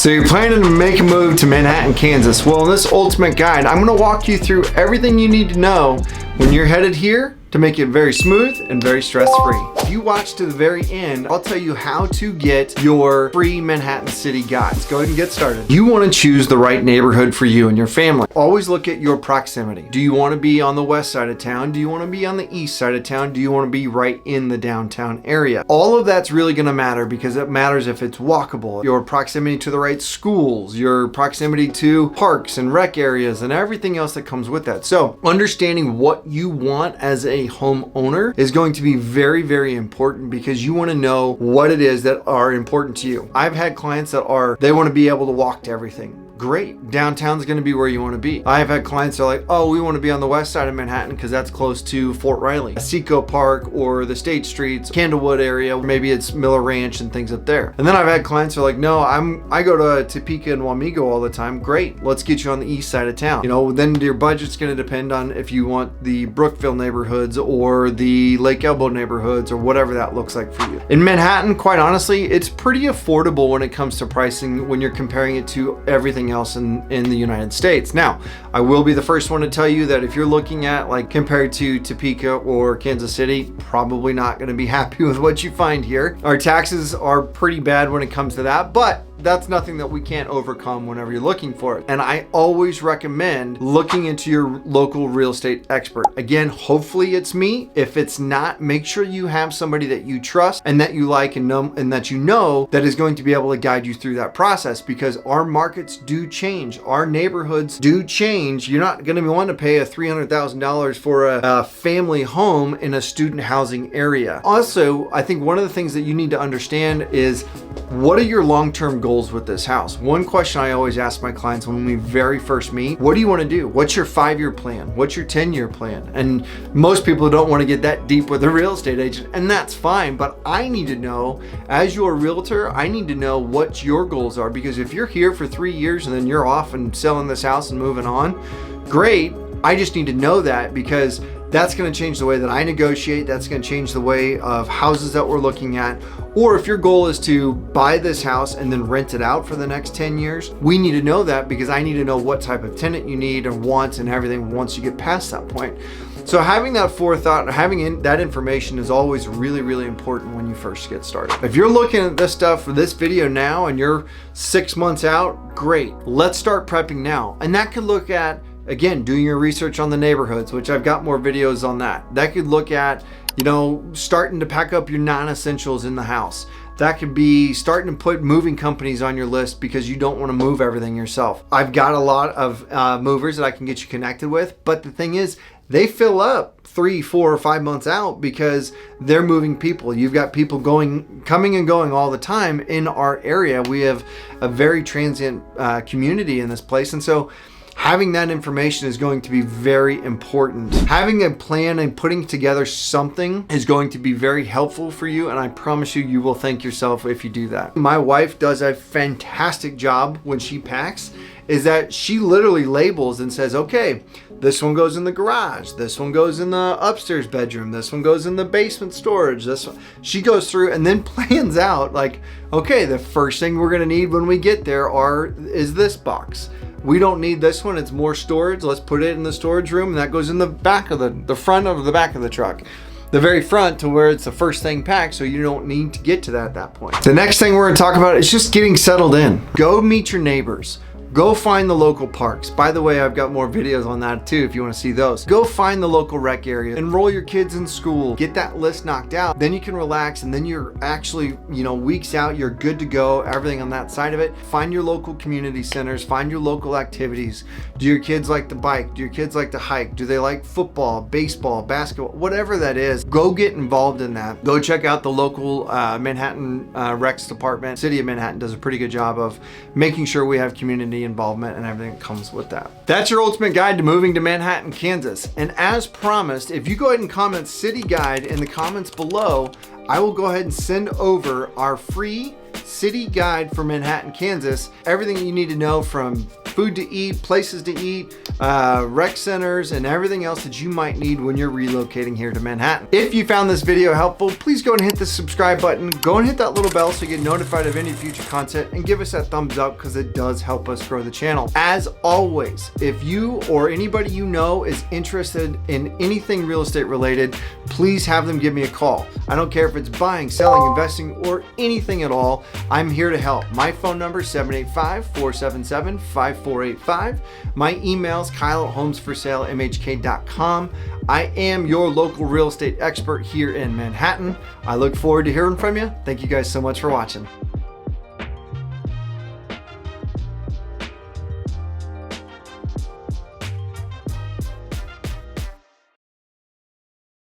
So you're planning to make a move to Manhattan, Kansas. Well, in this ultimate guide, I'm gonna walk you through everything you need to know when you're headed here to make it very smooth and very stress-free. If you watch to the very end, I'll tell you how to get your free Manhattan City guides. Go ahead and get started. You want to choose the right neighborhood for you and your family. Always look at your proximity. Do you want to be on the west side of town? Do you want to be on the east side of town? Do you want to be right in the downtown area? All of that's really going to matter because it matters if it's walkable, your proximity to the right schools, your proximity to parks and rec areas and everything else that comes with that. So understanding what you want as a homeowner is going to be very, very important because you want to know what it is that are important to you. I've had clients that they want to be able to walk to everything. Great. Downtown's going to be where you want to be. I've had clients that are like, oh, we want to be on the west side of Manhattan because that's close to Fort Riley, Seco Park, or the State Streets, Candlewood area. Maybe it's Miller Ranch and things up there. And then I've had clients that are like, no, I go to Topeka and Wamego all the time. Great. Let's get you on the east side of town. You know, then your budget's going to depend on if you want the Brookville neighborhoods or the Lake Elbow neighborhoods or whatever that looks like for you. In Manhattan, quite honestly, it's pretty affordable when it comes to pricing when you're comparing it to everything else in the United States. Now, I will be the first one to tell you that if you're looking at like compared to Topeka or Kansas City, probably not going to be happy with what you find here. Our taxes are pretty bad when it comes to that, but that's nothing that we can't overcome whenever you're looking for it. And I always recommend looking into your local real estate expert. Again, hopefully it's me. If it's not, make sure you have somebody that you trust and that you like and know, and that you know that is going to be able to guide you through that process because our markets do change. Our neighborhoods do change. You're not going to want to pay a $300,000 for a family home in a student housing area. Also, I think one of the things that you need to understand is what are your long-term goals with this house? One question I always ask my clients when we very first meet, what do you want to do? What's your 5-year plan? What's your 10-year plan? And most people don't want to get that deep with a real estate agent, and that's fine, but I need to know, as your realtor, I need to know what your goals are, because if you're here for 3 years and then you're off and selling this house and moving on, great. I just need to know that because that's going to change the way that I negotiate. That's going to change the way of houses that we're looking at. Or if your goal is to buy this house and then rent it out for the next 10 years, we need to know that because I need to know what type of tenant you need and wants and everything once you get past that point. So having that forethought, having that information is always really, really important when you first get started. If you're looking at this stuff for this video now and you're 6 months out, great. Let's start prepping now. And that could look at, again, doing your research on the neighborhoods, which I've got more videos on that. That could look at, you know, starting to pack up your non-essentials in the house. That could be starting to put moving companies on your list because you don't want to move everything yourself. I've got a lot of movers that I can get you connected with, but the thing is, they fill up 3, 4, or 5 months out because they're moving people. You've got people coming and going all the time in our area. We have a very transient community in this place, and so having that information is going to be very important. Having a plan and putting together something is going to be very helpful for you, and I promise you, you will thank yourself if you do that. My wife does a fantastic job when she packs, is that she literally labels and says, okay, this one goes in the garage, this one goes in the upstairs bedroom, this one goes in the basement storage, this one. She goes through and then plans out like, okay, the first thing we're gonna need when we get there is this box. We don't need this one, it's more storage. Let's put it in the storage room, and that goes in the back of the front of the back of the truck. The very front to where it's the first thing packed, so you don't need to get to that at that point. The next thing we're gonna talk about is just getting settled in. Go meet your neighbors. Go find the local parks. By the way, I've got more videos on that too if you want to see those. Go find the local rec area. Enroll your kids in school. Get that list knocked out. Then you can relax, and then you're actually, you know, weeks out, you're good to go, everything on that side of it. Find your local community centers. Find your local activities. Do your kids like to bike? Do your kids like to hike? Do they like football, baseball, basketball, whatever that is? Go get involved in that. Go check out the local Manhattan Recs department. City of Manhattan does a pretty good job of making sure we have community involvement and everything that comes with that. That's your ultimate guide to moving to Manhattan, Kansas. And as promised, if you go ahead and comment city guide in the comments below, I will go ahead and send over our free city guide for Manhattan, Kansas. Everything you need to know from food to eat, places to eat, rec centers, and everything else that you might need when you're relocating here to Manhattan. If you found this video helpful, please go and hit the subscribe button. Go and hit that little bell so you get notified of any future content, and give us that thumbs up because it does help us grow the channel. As always, if you or anybody you know is interested in anything real estate related, please have them give me a call. I don't care if it's buying, selling, investing, or anything at all. I'm here to help. My phone number is 785-477-5485. My email is kyle@homesforsalemhk.com. I am your local real estate expert here in Manhattan. I look forward to hearing from you. Thank you guys so much for watching.